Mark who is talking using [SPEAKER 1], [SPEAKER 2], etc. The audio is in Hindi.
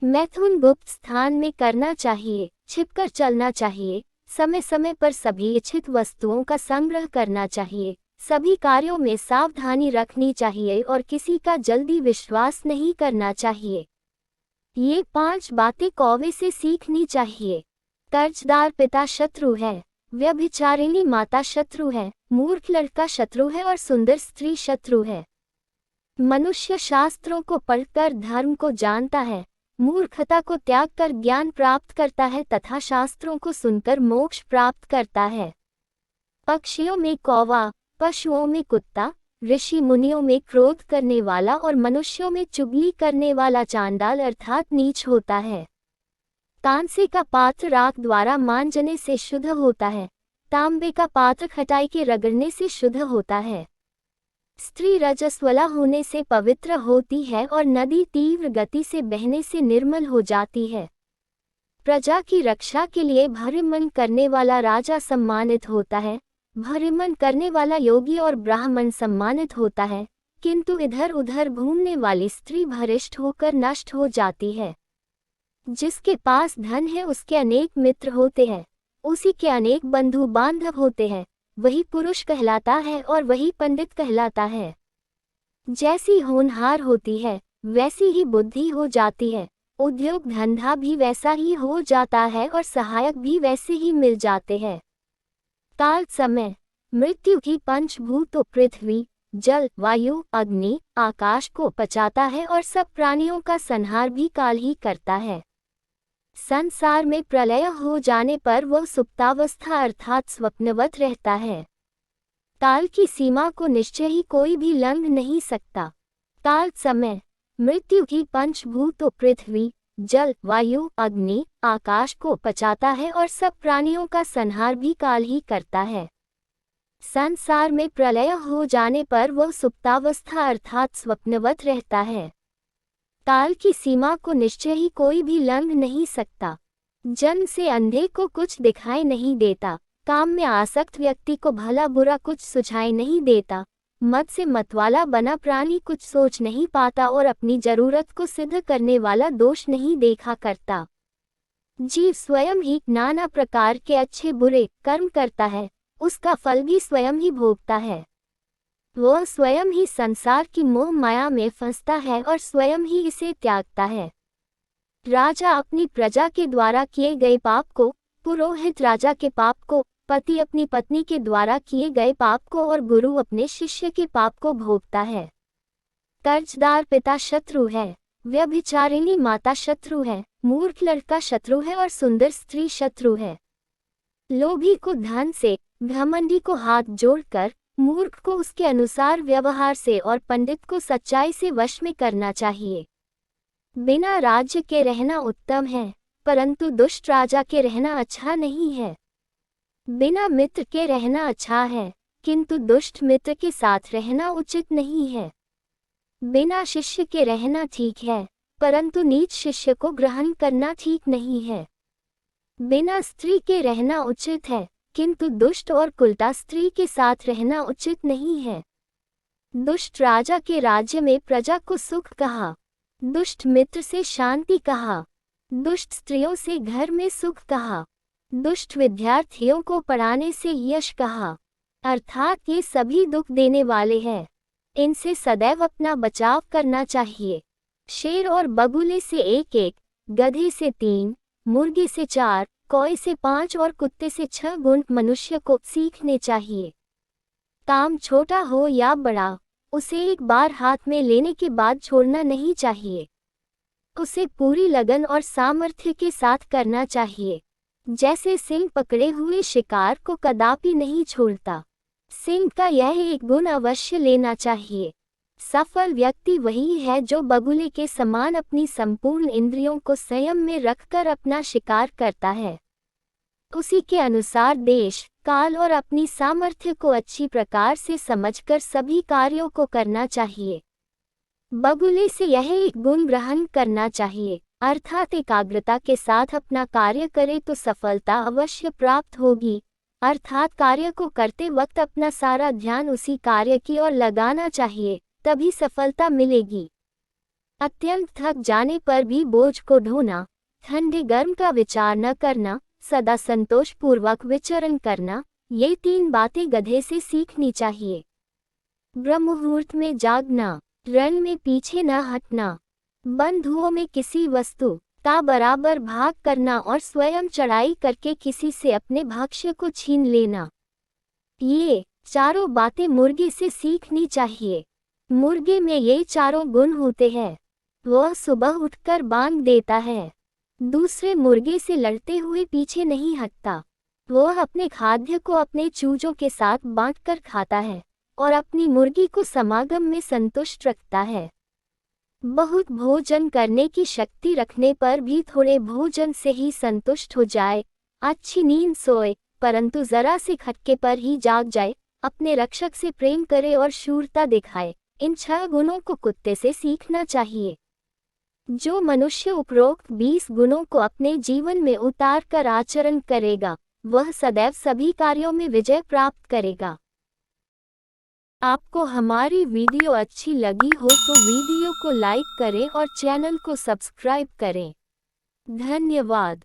[SPEAKER 1] मैथुन गुप्त स्थान में करना चाहिए, छिपकर चलना चाहिए, समय समय पर सभी इच्छित वस्तुओं का संग्रह करना चाहिए, सभी कार्यों में सावधानी रखनी चाहिए और किसी का जल्दी विश्वास नहीं करना चाहिए। ये 5 बातें कौवे से सीखनी चाहिए। कर्जदार पिता शत्रु है, व्यभिचारिणी माता शत्रु है, मूर्ख लड़का शत्रु है और सुंदर स्त्री शत्रु है। मनुष्य शास्त्रों को पढ़कर धर्म को जानता है, मूर्खता को त्याग कर ज्ञान प्राप्त करता है तथा शास्त्रों को सुनकर मोक्ष प्राप्त करता है। पक्षियों में कौवा, पशुओं में कुत्ता, ऋषि मुनियों में क्रोध करने वाला और मनुष्यों में चुगली करने वाला चांडाल अर्थात नीच होता है। कांसे का पात्र राख द्वारा मांजने से शुद्ध होता है, तांबे का पात्र खटाई के रगड़ने से शुद्ध होता है। स्त्री रजस्वला होने से पवित्र होती है और नदी तीव्र गति से बहने से निर्मल हो जाती है। प्रजा की रक्षा के लिए भरिमन करने वाला राजा सम्मानित होता है, भरिमन करने वाला योगी और ब्राह्मण सम्मानित होता है, किंतु इधर उधर घूमने वाली स्त्री भ्रष्ट होकर नष्ट हो जाती है। जिसके पास धन है उसके अनेक मित्र होते हैं, उसी के अनेक बंधु बांधव होते हैं, वही पुरुष कहलाता है और वही पंडित कहलाता है। जैसी होनहार होती है वैसी ही बुद्धि हो जाती है, उद्योग धंधा भी वैसा ही हो जाता है और सहायक भी वैसे ही मिल जाते हैं। काल समय मृत्यु की पंचभूतों पृथ्वी, जल, वायु, अग्नि, आकाश को पचाता है और सब प्राणियों का संहार भी काल ही करता है। संसार में प्रलय हो जाने पर वह सुप्तावस्था अर्थात स्वप्नवत रहता है। काल की सीमा को निश्चय ही कोई भी लंघ नहीं सकता। काल समय मृत्यु की पंचभूतों पृथ्वी, जल, वायु, अग्नि, आकाश को पचाता है और सब प्राणियों का संहार भी काल ही करता है। संसार में प्रलय हो जाने पर वह सुप्तावस्था अर्थात स्वप्नवत रहता है। काल की सीमा को निश्चय ही कोई भी लंघ नहीं सकता। जन्म से अंधे को कुछ दिखाई नहीं देता, काम में आसक्त व्यक्ति को भला बुरा कुछ सुझाई नहीं देता, मत से मतवाला बना प्राणी कुछ सोच नहीं पाता और अपनी जरूरत को सिद्ध करने वाला दोष नहीं देखा करता। जीव स्वयं ही नाना प्रकार के अच्छे बुरे कर्म करता है, उसका फल भी स्वयं ही भोगता है। वह स्वयं ही संसार की मोह माया में फंसता है और स्वयं ही इसे त्यागता है। राजा अपनी प्रजा के द्वारा किए गए पाप को, पुरोहित राजा के पाप को, पति अपनी पत्नी के द्वारा किए गए पाप को और गुरु अपने शिष्य के पाप को भोगता है। कर्जदार पिता शत्रु है, व्यभिचारिणी माता शत्रु है, मूर्ख लड़का शत्रु है और सुंदर स्त्री शत्रु है। लोभी को धन से, घमंडी को हाथ जोड़कर, मूर्ख को उसके अनुसार व्यवहार से और पंडित को सच्चाई से वश में करना चाहिए। बिना राज्य के रहना उत्तम है, परंतु दुष्ट राजा के रहना अच्छा नहीं है। बिना मित्र के रहना अच्छा है, किंतु दुष्ट मित्र के साथ रहना उचित नहीं है। बिना शिष्य के रहना ठीक है, परंतु नीच शिष्य को ग्रहण करना ठीक नहीं है। बिना स्त्री के रहना उचित है, किंतु दुष्ट और कुलटा स्त्री के साथ रहना उचित नहीं है। दुष्ट राजा के राज्य में प्रजा को सुख कहा, दुष्ट मित्र से शांति कहा, दुष्ट स्त्रियों से घर में सुख कहा, दुष्ट विद्यार्थियों को पढ़ाने से यश कहा, अर्थात ये सभी दुख देने वाले हैं, इनसे सदैव अपना बचाव करना चाहिए। शेर और बगुले से 1-1, गधे से 3, मुर्गे से 4, कौए से 5 और कुत्ते से 6 गुण मनुष्य को सीखने चाहिए। काम छोटा हो या बड़ा, उसे एक बार हाथ में लेने के बाद छोड़ना नहीं चाहिए। उसे पूरी लगन और सामर्थ्य के साथ करना चाहिए। जैसे सिंह पकड़े हुए शिकार को कदापि नहीं छोड़ता, सिंह का यह एक गुण अवश्य लेना चाहिए। सफल व्यक्ति वही है जो बगुले के समान अपनी संपूर्ण इंद्रियों को संयम में रखकर अपना शिकार करता है। उसी के अनुसार देश, काल और अपनी सामर्थ्य को अच्छी प्रकार से समझकर सभी कार्यों को करना चाहिए। बगुले से यह एक गुण ग्रहण करना चाहिए, अर्थात एकाग्रता के साथ अपना कार्य करे तो सफलता अवश्य प्राप्त होगी, अर्थात कार्य को करते वक्त अपना सारा ध्यान उसी कार्य की ओर लगाना चाहिए, तभी सफलता मिलेगी। अत्यंत थक जाने पर भी बोझ को ढोना, ठंडे गर्म का विचार न करना, सदा संतोषपूर्वक विचरण करना, ये 3 बातें गधे से सीखनी चाहिए। ब्रह्ममुहूर्त में जागना, रण में पीछे न हटना, बंधुओं में किसी वस्तु का बराबर भाग करना और स्वयं चढ़ाई करके किसी से अपने भक्ष्य को छीन लेना। ये चारों बातें मुर्गे से सीखनी चाहिए। मुर्गे में ये चारों गुण होते हैं। वह सुबह उठकर बांग देता है, दूसरे मुर्गे से लड़ते हुए पीछे नहीं हटता, वह अपने खाद्य को अपने चूजों के साथ बांटकर खाता है और अपनी मुर्गी को समागम में संतुष्ट रखता है। बहुत भोजन करने की शक्ति रखने पर भी थोड़े भोजन से ही संतुष्ट हो जाए, अच्छी नींद सोए, परंतु जरा से खटके पर ही जाग जाए, अपने रक्षक से प्रेम करे और शूरता दिखाए। इन 6 गुणों को कुत्ते से सीखना चाहिए। जो मनुष्य उपरोक्त 20 गुणों को अपने जीवन में उतार कर आचरण करेगा, वह सदैव सभी कार्यों में विजय प्राप्त करेगा। आपको हमारी वीडियो अच्छी लगी हो तो वीडियो को लाइक करें और चैनल को सब्सक्राइब करें। धन्यवाद।